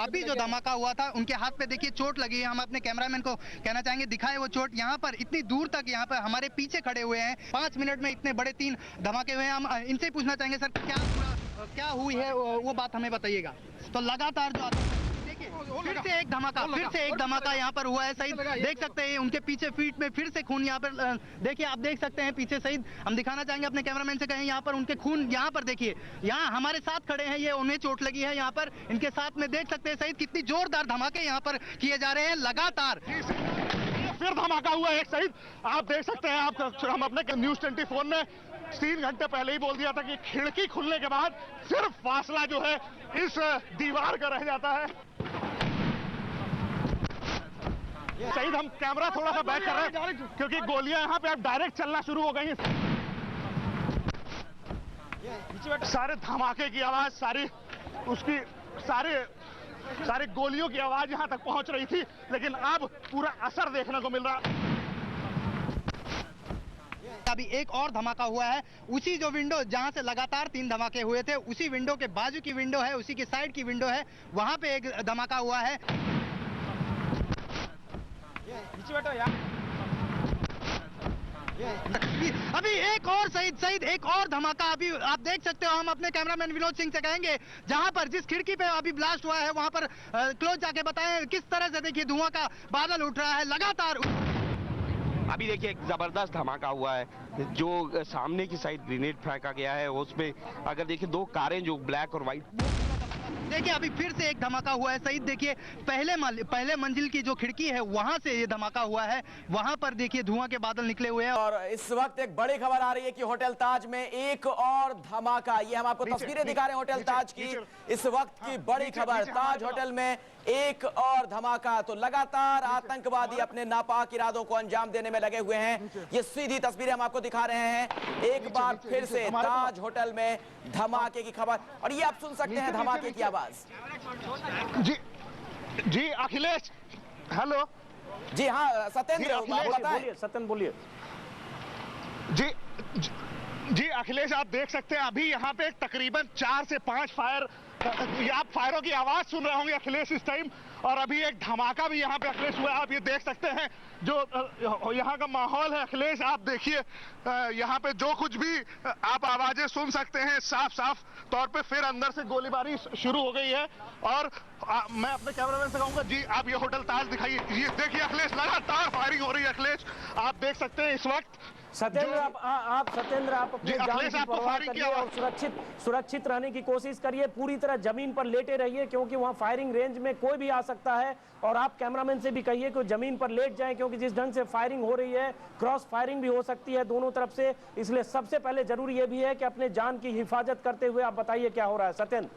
अभी जो धमाका हुआ था उनके हाथ पे देखिए चोट लगी है। हम अपने कैमरामैन को कहना चाहेंगे दिखाए वो चोट। यहाँ पर इतनी दूर तक यहाँ पर हमारे पीछे खड़े हुए हैं। 5 मिनट में इतने बड़े 3 धमाके हुए हैं। हम इनसे पूछना चाहेंगे सर क्या हुई है वो बात हमें बताइएगा। तो लगातार जो देखिए फिर से एक धमाका यहाँ पर हुआ है। शहीद देख सकते हैं उनके पीछे फीट में फिर से खून यहाँ पर देखिए आप देख सकते हैं पीछे शहीद। हम दिखाना चाहेंगे अपने कैमरामैन से कहें यहाँ पर उनके खून यहाँ पर देखिए। यहाँ हमारे साथ खड़े हैं ये उन्हें चोट लगी है। यहाँ पर इनके साथ में देख सकते हैं शहीद कितनी जोरदार धमाके यहाँ पर किए जा रहे हैं लगातार। फिर धमाका हुआ है एक शहीद आप देख सकते हैं। हम अपने न्यूज़ 24 ने 3 घंटे पहले ही बोल दिया था कि खिड़की खुलने के बाद सिर्फ फासला जो है इस दीवार का रह जाता है। शहीद हम कैमरा थोड़ा सा बैक कर रहे हैं क्योंकि गोलियां यहाँ पे अब डायरेक्ट चलना शुरू हो गई हैं। सारे धमाके की आवाज सारी गोलियों की आवाज यहां तक पहुंच रही थी, लेकिन अब पूरा असर देखने को मिल रहा। अभी एक और धमाका हुआ है उसी जो विंडो जहां से लगातार 3 धमाके हुए थे उसी विंडो के बाजू की विंडो है, उसी की साइड की विंडो है, वहां पे एक धमाका हुआ है। अभी एक और शहीद एक और धमाका अभी आप देख सकते हो। हम अपने कैमरामैन विनोद सिंह से कहेंगे जहां पर जिस खिड़की पे अभी ब्लास्ट हुआ है वहां पर क्लोज जाके बताएं किस तरह से देखिए धुआं का बादल उठ रहा है लगातार। अभी देखिए एक जबरदस्त धमाका हुआ है जो सामने की साइड ग्रेनेड फेंका गया है। उसमें अगर देखिए 2 कारें जो ब्लैक और व्हाइट। देखिए अभी फिर से एक धमाका हुआ है शहीद। देखिए पहले मंजिल की जो खिड़की है वहां से ये धमाका हुआ है। वहां पर देखिए धुआं के बादल निकले हुए हैं। और इस वक्त एक बड़ी खबर आ रही है कि होटल ताज में एक और धमाका। ये हम आपको तस्वीरें दिखा रहे हैं होटल ताज की। इस वक्त की बड़ी खबर, ताज होटल में एक और धमाका। तो लगातार आतंकवादी अपने नापाक इरादों को अंजाम देने में लगे हुए हैं। ये सीधी तस्वीरें हम आपको दिखा रहे हैं। एक बार फिर से ताज होटल में धमाके की खबर और ये आप सुन सकते हैं धमाके की आवाज। जी अखिलेश, हेलो। जी हाँ सत्येंद्र बताएं। सत्येंद्र बोलिए। जी अखिलेश आप देख सकते हैं अभी यहाँ पे तकरीबन 4 से 5 फायर, आप फायरों की आवाज सुन रहे होंगे अखिलेश इस टाइम। और अभी एक धमाका भी यहाँ पे अखिलेश हुआ है। आप ये देख सकते हैं जो यहाँ का माहौल है अखिलेश। आप देखिए यहाँ पे जो कुछ भी आप आवाजें सुन सकते हैं साफ तौर पे। फिर अंदर से गोलीबारी शुरू हो गई है। और मैं अपने कैमरामैन से कहूंगा जी आप ये होटल ताज दिखाइए। ये देखिए अखिलेश लगातार फायरिंग हो रही है अखिलेश, आप देख सकते हैं इस वक्त। सत्येंद्र आप अपने जान की परवाह करिए और सुरक्षित रहने की कोशिश करिए। पूरी तरह जमीन पर लेटे रहिए क्योंकि वहां फायरिंग रेंज में कोई भी आ सकता है। और आप कैमरामैन से भी कहिए कि जमीन पर लेट जाएं क्योंकि जिस ढंग से फायरिंग हो रही है क्रॉस फायरिंग भी हो सकती है दोनों तरफ से। इसलिए सबसे पहले जरूरी यह भी है कि अपने जान की हिफाजत करते हुए आप बताइए क्या हो रहा है सत्येंद्र।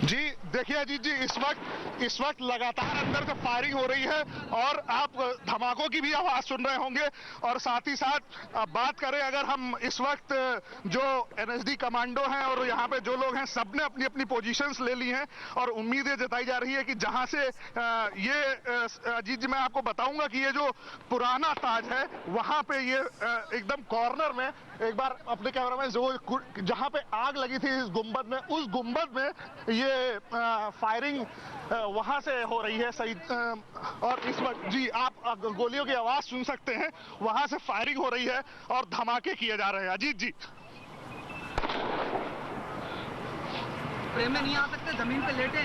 जी देखिए अजीत जी इस वक्त लगातार अंदर से फायरिंग हो रही है और आप धमाकों की भी आवाज सुन रहे होंगे। और साथ ही साथ बात करें अगर हम इस वक्त जो एनएसडी कमांडो हैं और यहाँ पे जो लोग हैं सबने अपनी अपनी पोजीशंस ले ली हैं और उम्मीदें जताई जा रही है कि जहां से ये अजीत जी मैं आपको बताऊंगा कि ये जो पुराना ताज है वहां पे ये एकदम कॉर्नर में एक बार अपने कैमरामैन जो जहां पे आग लगी थी इस गुंबद में, उस गुंबद में ये फायरिंग वहां से हो रही है सही। और इस वक्त जी आप गोलियों की आवाज सुन सकते हैं, वहां से फायरिंग हो रही है और धमाके किए जा रहे हैं। अजीत जी फ्रेम में नहीं आ सकते, जमीन पे लेटे।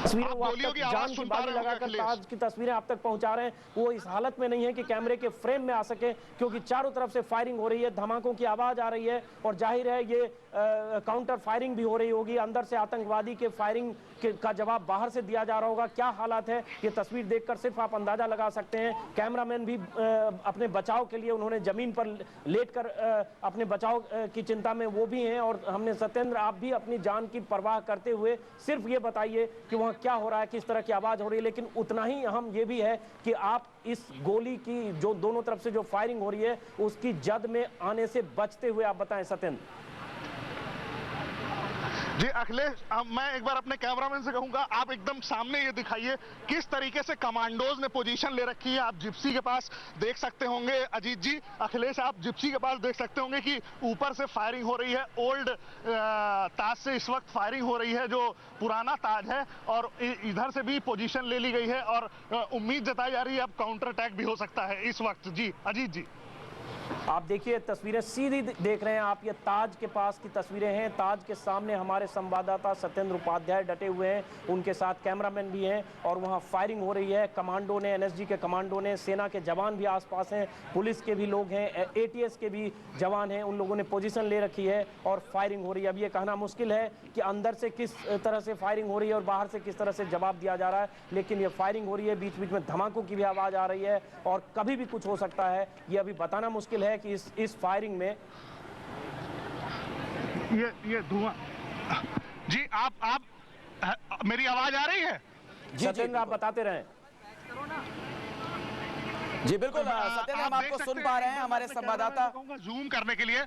तस्वीरें वो आप तक जान की बाजी लगाकर ताज की तस्वीरें आप तक पहुंचा रहे हैं। वो इस हालत में नहीं है कि कैमरे के फ्रेम में आ सके क्योंकि चारों तरफ से फायरिंग हो रही है, धमाकों की आवाज आ रही है और जाहिर है ये काउंटर फायरिंग भी हो रही होगी। अंदर से आतंकवादी के फायरिंग का जवाब बाहर से दिया जा रहा होगा। क्या हालात है ये तस्वीर देखकर सिर्फ आप अंदाजा लगा सकते हैं। कैमरामैन भी अपने बचाव के लिए उन्होंने जमीन पर लेटकर अपने बचाव की चिंता में वो भी हैं। और हमने सत्येंद्र आप भी अपनी जान की परवाह करते हुए सिर्फ ये बताइए कि वहाँ क्या हो रहा है, किस तरह की आवाज हो रही है। लेकिन उतना ही अहम ये भी है कि आप इस गोली की जो दोनों तरफ से जो फायरिंग हो रही है उसकी जद में आने से बचते हुए आप बताएं सत्येंद्र। जी अखिलेश, अब मैं एक बार अपने कैमरामैन से कहूंगा, आप एकदम सामने ये दिखाइए किस तरीके से कमांडोज ने पोजीशन ले रखी है। आप जिप्सी के पास देख सकते होंगे, अजीत जी, अखिलेश आप जिप्सी के पास देख सकते होंगे कि ऊपर से फायरिंग हो रही है। ओल्ड ताज से इस वक्त फायरिंग हो रही है, जो पुराना ताज है, और इधर से भी पोजीशन ले ली गई है और उम्मीद जताई जा रही है अब काउंटर अटैक भी हो सकता है इस वक्त। जी अजीत जी, आप देखिए तस्वीरें सीधी देख रहे हैं आप, ये ताज के पास की तस्वीरें हैं। ताज के सामने हमारे संवाददाता सत्येंद्र उपाध्याय डटे हुए हैं, उनके साथ कैमरामैन भी हैं और वहां फायरिंग हो रही है। कमांडो ने, एनएसजी के कमांडो ने, सेना के जवान भी आसपास हैं, पुलिस के भी लोग हैं, एटीएस के भी जवान हैं, उन लोगों ने पोजीशन ले रखी है और फायरिंग हो रही है। अब ये कहना मुश्किल है कि अंदर से किस तरह से फायरिंग हो रही है और बाहर से किस तरह से जवाब दिया जा रहा है, लेकिन ये फायरिंग हो रही है, बीच बीच में धमाकों की भी आवाज़ आ रही है और कभी भी कुछ हो सकता है, ये अभी बताना मुश्किल है कि इस फायरिंग में ये धुआं। जी आप मेरी आवाज आ रही है? सत्येंद्र आप बताते रहें। जी बिल्कुल सत्येंद्र, हम आपको सुन पा रहे हैं। हमारे संवाददाता जूम करने के लिए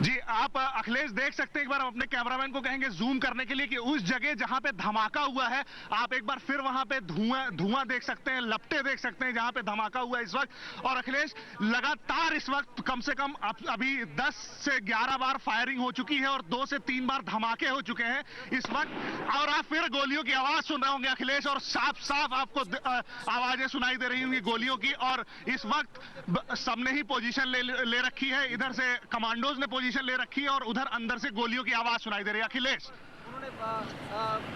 जी आप अखिलेश देख सकते हैं, एक बार अपने कैमरामैन को कहेंगे जूम करने के लिए कि उस जगह जहां पे धमाका हुआ है, आप एक बार फिर वहां पे धुआं देख सकते हैं, लपटे देख सकते हैं जहां पे धमाका हुआ है इस वक्त। और अखिलेश, लगातार इस वक्त कम से कम अभी 10 से 11 बार फायरिंग हो चुकी है और 2 से 3 बार धमाके हो चुके हैं इस वक्त, और आप फिर गोलियों की आवाज सुन रहे होंगे अखिलेश, और साफ साफ आपको आवाजें सुनाई दे रही होंगी गोलियों की। और इस वक्त सबने ही पोजीशन ले रखी है, इधर से कमांडोज ने पोजीशन ले रखी है और उधर अंदर से गोलियों की आवाज सुनाई दे रही है। अखिलेश, उन्होंने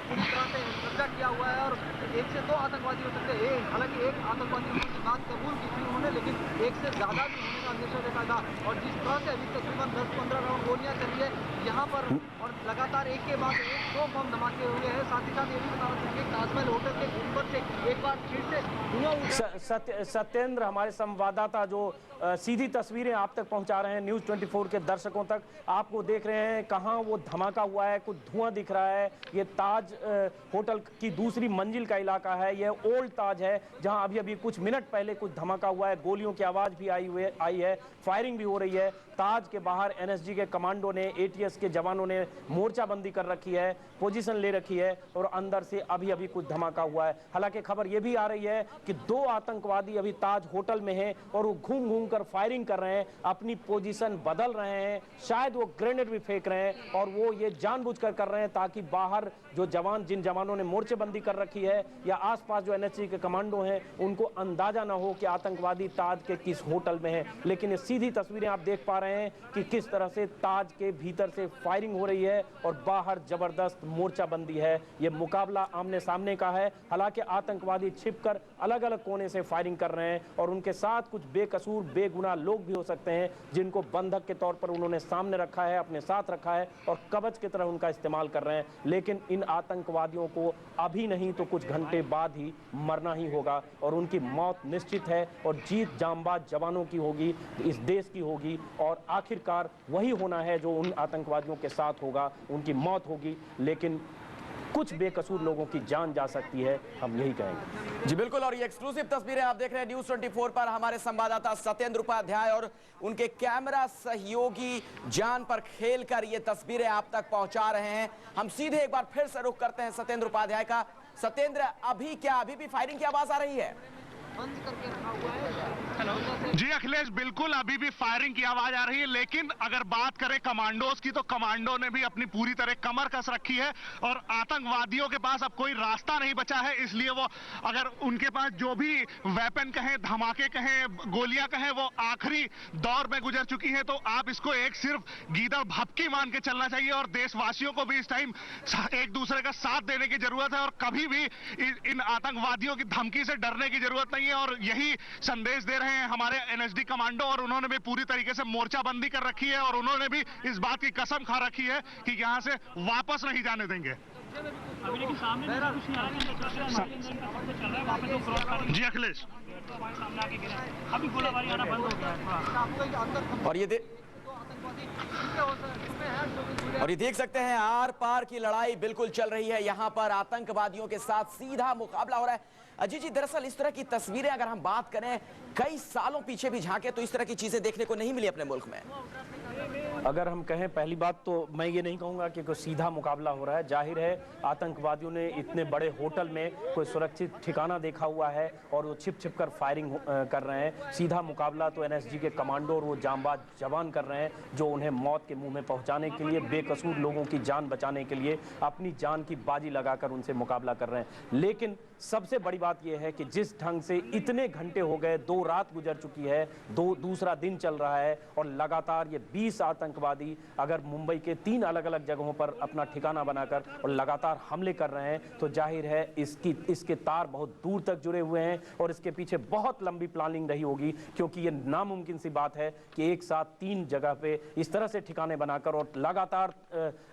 पूरी तरह से कब्जा किया हुआ है और 1 से 2 आतंकवादी हो सकते हैं। हालांकि एक आतंकवादी की बात कबूल की थी उन्होंने, लेकिन 1 से ज्यादा भी होने का अंदेशा देखा था। और जिस तरह से अभी तकरीबन 10-15 राउंड गोलियां चली है यहाँ पर और लगातार एक के बाद एक 2 बम धमाके हुए हैं। साथ ही साथ ये भी बताना चाहिए ताजमहल होटल के ऊपर से एक बार फिर से धुआं उठा। सत्येंद्र, हमारे संवाददाता जो सीधी तस्वीरें आप तक पहुंचा रहे हैं न्यूज़ 24 के दर्शकों तक, आपको देख रहे हैं कहां वो धमाका हुआ है, कुछ धुआं दिख रहा है। ये ताज होटल की दूसरी मंजिल का इलाका है, ये ओल्ड ताज है जहां अभी अभी कुछ मिनट पहले कुछ धमाका हुआ है, गोलियों की आवाज़ भी आई है, फायरिंग भी हो रही है। ताज के बाहर एनएसजी के कमांडो ने, एटीएस के जवानों ने मोर्चाबंदी कर रखी है, पोजीशन ले रखी है और अंदर से अभी अभी कुछ धमाका हुआ है। हालांकि खबर यह भी आ रही है कि 2 आतंकवादी अभी ताज होटल में हैं और वो घूम घूम कर फायरिंग कर रहे हैं, अपनी पोजीशन बदल रहे हैं, शायद वो ग्रेनेड भी फेंक रहे हैं और वो ये जानबूझकर कर रहे हैं ताकि बाहर जो जवान, जिन जवानों ने मोर्चेबंदी कर रखी है या आसपास जो एनएसजी के कमांडो हैं, उनको अंदाजा ना हो कि आतंकवादी ताज के किस होटल में हैं। लेकिन ये सीधी तस्वीरें आप देख पा रहे हैं कि किस तरह से ताज के भीतर से फायरिंग हो रही है और बाहर जबरदस्त मोर्चाबंदी है। ये मुकाबला आमने सामने का है। हालांकि आतंकवादी छिपकर अलग अलग कोने से फायरिंग कर रहे हैं और उनके साथ कुछ बेकसूर, बेगुनाह लोग भी हो सकते हैं जिनको बंधक के तौर पर उन्होंने सामने रखा है, अपने साथ रखा है और कवच की तरह उनका इस्तेमाल कर रहे हैं। लेकिन इन आतंकवादियों को अभी नहीं तो कुछ घंटे बाद ही मरना ही होगा और उनकी मौत निश्चित है और जीत जांबाज जवानों की होगी, इस देश की होगी और आखिरकार वही होना है जो उन आतंकवादियों के साथ होगा, उनकी मौत होगी। लेकिन कुछ बेकसूर लोगों की जान जा सकती है, हम यही कहेंगे। जी बिल्कुल, और ये एक्सक्लूसिव तस्वीरें आप देख रहे हैं न्यूज़ 24 पर। हमारे संवाददाता सत्येंद्र उपाध्याय और उनके कैमरा सहयोगी जान पर खेलकर ये तस्वीरें आप तक पहुंचा रहे हैं। हम सीधे एक बार फिर से रुख करते हैं सत्येंद्र उपाध्याय का। सत्येंद्र, अभी भी फायरिंग की आवाज आ रही है? बंद करके रखा हुआ है। जी अखिलेश, बिल्कुल अभी भी फायरिंग की आवाज आ रही है, लेकिन अगर बात करें कमांडोज की तो कमांडो ने भी अपनी पूरी तरह कमर कस रखी है और आतंकवादियों के पास अब कोई रास्ता नहीं बचा है। इसलिए वो अगर उनके पास जो भी वेपन कहें, धमाके कहें, गोलियां कहें, वो आखिरी दौर में गुजर चुकी है। तो आप इसको एक सिर्फ गीदड़ भपकी मान के चलना चाहिए और देशवासियों को भी इस टाइम एक दूसरे का साथ देने की जरूरत है और कभी भी इन आतंकवादियों की धमकी से डरने की जरूरत नहीं है। और यही संदेश दे रहे हैं हमारे एनएसडी कमांडो और उन्होंने भी पूरी तरीके से मोर्चाबंदी कर रखी है और उन्होंने भी इस बात की कसम खा रखी है कि यहां से वापस नहीं जाने देंगे। जी अखिलेश, अभी गोलाबारी आना बंद हो गया और ये देख सकते हैं आर पार की लड़ाई बिल्कुल चल रही है। यहाँ पर आतंकवादियों के साथ सीधा मुकाबला हो रहा है। अजीत जी, दरअसल इस तरह की तस्वीरें अगर हम बात करें कई सालों पीछे भी झांके तो इस तरह की चीजें देखने को नहीं मिली अपने मुल्क में। अगर हम कहें, पहली बात तो मैं ये नहीं कहूँगा कि कोई सीधा मुकाबला हो रहा है। जाहिर है आतंकवादियों ने इतने बड़े होटल में कोई सुरक्षित ठिकाना देखा हुआ है और वो छिप छिप कर फायरिंग कर रहे हैं। सीधा मुकाबला तो एनएसजी के कमांडो और वो जांबाज जवान कर रहे हैं, जो उन्हें मौत के मुंह में पहुंचाने के लिए, बेकसूर लोगों की जान बचाने के लिए अपनी जान की बाजी लगाकर उनसे मुकाबला कर रहे हैं। लेकिन सबसे बड़ी बात यह है कि जिस ढंग से इतने घंटे हो गए, 2 रात गुजर चुकी है, दूसरा दिन चल रहा है और लगातार ये 20 आतंकवादी अगर मुंबई के 3 अलग अलग जगहों पर अपना ठिकाना बनाकर और लगातार हमले कर रहे हैं, तो जाहिर है इसके तार बहुत दूर तक जुड़े हुए हैं और इसके पीछे बहुत लंबी प्लानिंग रही होगी, क्योंकि ये नामुमकिन सी बात है कि एक साथ 3 जगह पे इस तरह से ठिकाने बनाकर और लगातार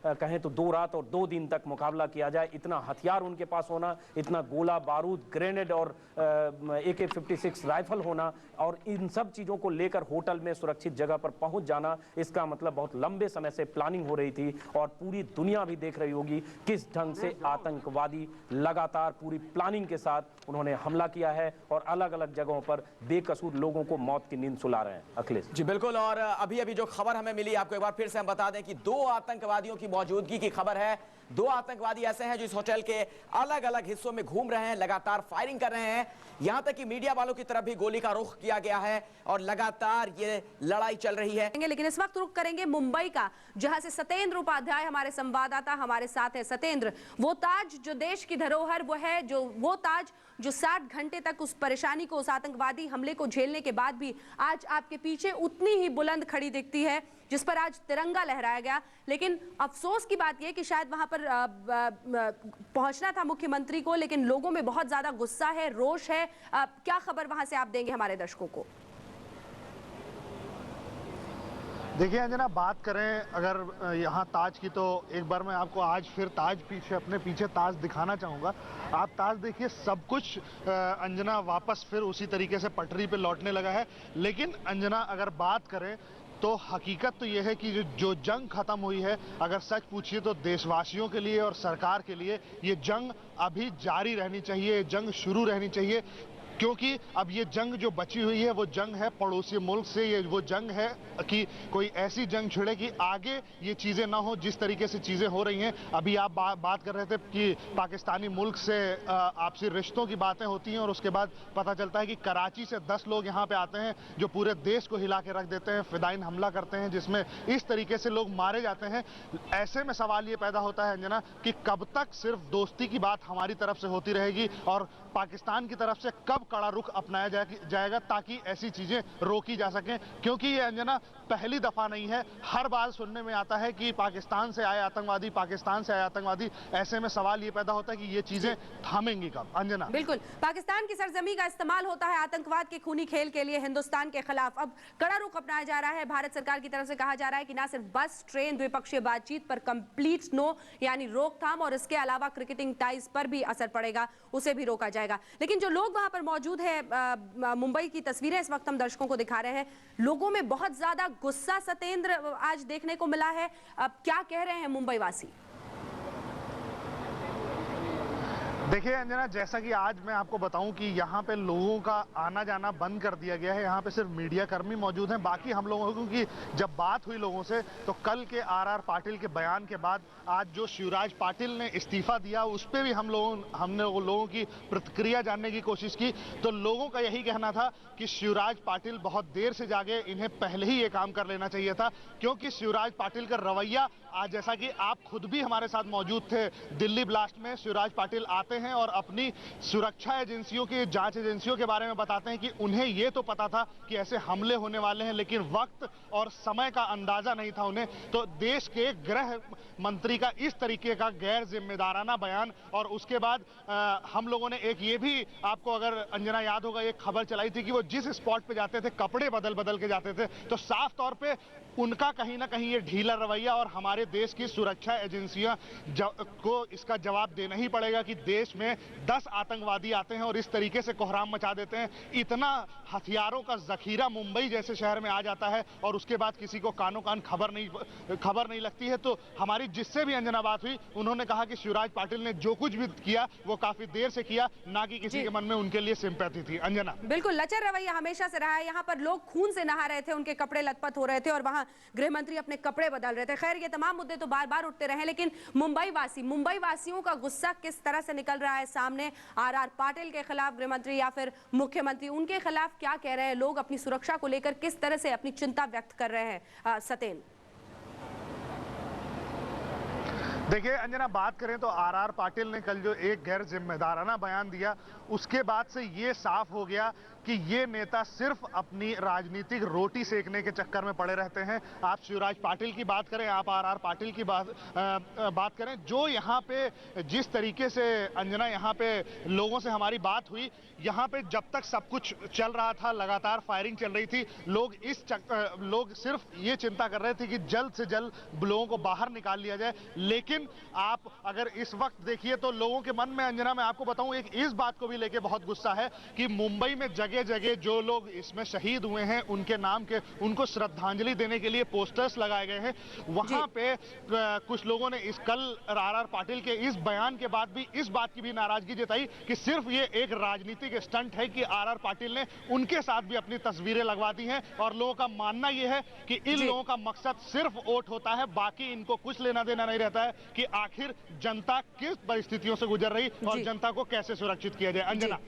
कहें तो 2 रात और 2 दिन तक मुकाबला किया जाए। इतना हथियार उनके पास होना, इतना गोला बारूद, ग्रेनेड और AK-56 राइफल होना और इन सब चीजों को लेकर होटल में सुरक्षित जगह पर पहुंच जाना, इसका मतलब बहुत लंबे समय से प्लानिंग हो रही थी और पूरी दुनिया भी देख रही होगी किस ढंग से आतंकवादी लगातार पूरी प्लानिंग के साथ उन्होंने हमला किया है और अलग अलग जगहों पर बेकसूर लोगों को मौत की नींद सुला रहे हैं। अखिलेश जी बिल्कुल, और अभी अभी जो खबर हमें मिली, आपको एक बार फिर से हम बता दें कि 2 आतंकवादियों की मौजूदगी की खबर है। 2 आतंकवादी ऐसे हैं जो इस होटल के अलग अलग हिस्सों में घूम रहे हैं, लगातार फायरिंग कर रहे हैं। यहां तक कि मीडिया वालों की तरफ भी गोली का रुख किया गया है और लगातार ये लड़ाई चल रही है। लेकिन इस वक्त रुख करेंगे मुंबई का, जहां से सत्येंद्र उपाध्याय हमारे संवाददाता हमारे साथ है। सत्येंद्र, वो ताज जो देश की धरोहर वो है, जो वो ताज जो 60 घंटे तक उस परेशानी को, उस आतंकवादी हमले को झेलने के बाद भी आज आपके पीछे उतनी ही बुलंद खड़ी दिखती है, जिस पर आज तिरंगा लहराया गया। लेकिन अफसोस की बात यह कि शायद वहां पर पहुंचना था मुख्यमंत्री को, लेकिन लोगों में बहुत ज्यादा गुस्सा है, रोष है। क्या खबर वहां से आप देंगे हमारे दर्शकों को? देखिए अंजना, बात करें अगर यहाँ ताज की, तो एक बार मैं आपको आज फिर ताज अपने पीछे ताज दिखाना चाहूँगा। आप ताज देखिए, सब कुछ अंजना वापस फिर उसी तरीके से पटरी पे लौटने लगा है। लेकिन अंजना, अगर बात करें तो हकीकत तो यह है कि जो जंग खत्म हुई है, अगर सच पूछिए तो देशवासियों के लिए और सरकार के लिए ये जंग अभी जारी रहनी चाहिए, ये जंग शुरू रहनी चाहिए। क्योंकि अब ये जंग जो बची हुई है वो जंग है पड़ोसी मुल्क से, ये वो जंग है कि कोई ऐसी जंग छिड़े कि आगे ये चीज़ें ना हो जिस तरीके से चीज़ें हो रही हैं। अभी आप बात कर रहे थे कि पाकिस्तानी मुल्क से आपसी रिश्तों की बातें होती हैं और उसके बाद पता चलता है कि कराची से 10 लोग यहाँ पे आते हैं जो पूरे देश को हिला के रख देते हैं, फिदाइन हमला करते हैं जिसमें इस तरीके से लोग मारे जाते हैं। ऐसे में सवाल ये पैदा होता है अंजना कि कब तक सिर्फ दोस्ती की बात हमारी तरफ से होती रहेगी और पाकिस्तान की तरफ से कब कड़ा रुख अपनाया जाएगा ताकि ऐसी चीजें रोकी जा सकें। क्योंकि ये अंजना पहली दफा नहीं है, हर बार सुनने में आता है कि पाकिस्तान से आए आतंकवादी, पाकिस्तान से आए आतंकवादी। ऐसे में सवाल ये पैदा होता है कि ये चीजें थामेंगी कब? अंजना, बिल्कुल, पाकिस्तान की सरजमी का इस्तेमाल होता है आतंकवाद के खूनी खेल के लिए हिंदुस्तान के खिलाफ। अब कड़ा रुख अपनाया जा रहा है। भारत सरकार की तरफ से कहा जा रहा है कि ना सिर्फ बस, ट्रेन, द्विपक्षीय बातचीत पर कंप्लीट नो यानी रोकथाम, और इसके अलावा क्रिकेटिंग टाइज पर भी असर पड़ेगा, उसे भी रोका जाएगा। लेकिन जो लोग वहां पर मौजूद है, मुंबई की तस्वीरें इस वक्त हम दर्शकों को दिखा रहे हैं, लोगों में बहुत ज्यादा गुस्सा सत्येंद्र आज देखने को मिला है। अब क्या कह रहे हैं मुंबई वासी? देखिए अंजना, जैसा कि आज मैं आपको बताऊं कि यहाँ पे लोगों का आना जाना बंद कर दिया गया है। यहाँ पे सिर्फ मीडिया कर्मी मौजूद हैं, बाकी हम लोगों की जब बात हुई लोगों से तो कल के आर पाटिल के बयान के बाद आज जो शिवराज पाटिल ने इस्तीफा दिया उस पर भी हमने लोगों की प्रतिक्रिया जानने की कोशिश की। तो लोगों का यही कहना था कि शिवराज पाटिल बहुत देर से जागे, इन्हें पहले ही ये काम कर लेना चाहिए था। क्योंकि शिवराज पाटिल का रवैया, आज जैसा कि आप खुद भी हमारे साथ मौजूद थे दिल्ली ब्लास्ट में, शिवराज पाटिल आते हैं और अपनी सुरक्षा एजेंसियों की, जांच एजेंसियों के बारे में बताते हैं कि उन्हें ये तो पता था कि ऐसे हमले होने वाले हैं, लेकिन वक्त और समय का अंदाजा नहीं था उन्हें। तो देश के गृह मंत्री का इस तरीके का गैर जिम्मेदाराना बयान, और उसके बाद हम लोगों ने एक ये भी आपको अगर अंजना याद होगा, एक खबर चलाई थी कि वो जिस स्पॉट पे जाते थे कपड़े बदल बदल के जाते थे। तो साफ तौर पे उनका कहीं ना कहीं ये ढीला रवैया और हमारे हमारे देश की सुरक्षा एजेंसियां को इसका जवाब देना ही पड़ेगा कि देश में 10 आतंकवादी आते हैं और इस तरीके से कोहराम मचा देते हैं। इतना हथियारों का जखीरा मुंबई जैसे शहर में आ जाता है और उसके बाद किसी को कानों कान खबर नहीं लगती है। तो हमारी जिससे भी अंजना बात हुई, उन्होंने कहा कि शिवराज पाटिल ने जो कुछ भी किया वो काफी देर से किया, ना कि किसी के मन में उनके लिए सिंपैथी थी। अंजना, बिल्कुल लचर रवैया हमेशा से रहा है। यहाँ पर लोग खून से नहा रहे थे, उनके कपड़े लथपथ हो रहे थे और वहां गृह मंत्री अपने कपड़े बदल रहे थे। खैर, ये तमाम मुद्दे तो बार बार उठते रहे, लेकिन मुंबई वासियों का गुस्सा किस तरह से निकल रहा है सामने, आर पाटिल के खिलाफ गृह मंत्री या फिर मुख्यमंत्री उनके खिलाफ क्या कह रहे हैं लोग, अपनी सुरक्षा को लेकर किस तरह से अपनी चिंता व्यक्त कर रहे हैं। सतेन, देखिए अंजना, बात करें तो आर पाटिल ने कल जो एक गैर जिम्मेदाराना बयान दिया, उसके बाद से ये साफ हो गया कि ये नेता सिर्फ अपनी राजनीतिक रोटी सेकने के चक्कर में पड़े रहते हैं। आप शिवराज पाटिल की बात करें, आप आर पाटिल की बात करें, जो यहाँ पे जिस तरीके से अंजना यहाँ पे लोगों से हमारी बात हुई, यहाँ पे जब तक सब कुछ चल रहा था, लगातार फायरिंग चल रही थी, लोग सिर्फ ये चिंता कर रहे थे कि जल्द से जल्द लोगों को बाहर निकाल लिया जाए। लेकिन आप अगर इस वक्त देखिए तो लोगों के मन में, अंजना मैं आपको बताऊं, एक इस बात को भी लेके बहुत गुस्सा है कि मुंबई में जगह जगह जो लोग इसमें शहीद हुए हैं उनके नाम के, उनको श्रद्धांजलि देने के लिए पोस्टर्स लगाए गए हैं। वहां पे कुछ लोगों ने इस कल आर पाटिल के इस बयान के बाद भी इस बात की भी नाराजगी जताई कि सिर्फ ये एक राजनीतिक स्टंट है कि आर पाटिल ने उनके साथ भी अपनी तस्वीरें लगवा दी हैं। और लोगों का मानना यह है कि इन लोगों का मकसद सिर्फ वोट होता है, बाकी इनको कुछ लेना देना नहीं रहता है कि आखिर जनता किस परिस्थितियों से गुजर रही और जनता को कैसे सुरक्षित किया जाए। अंजना।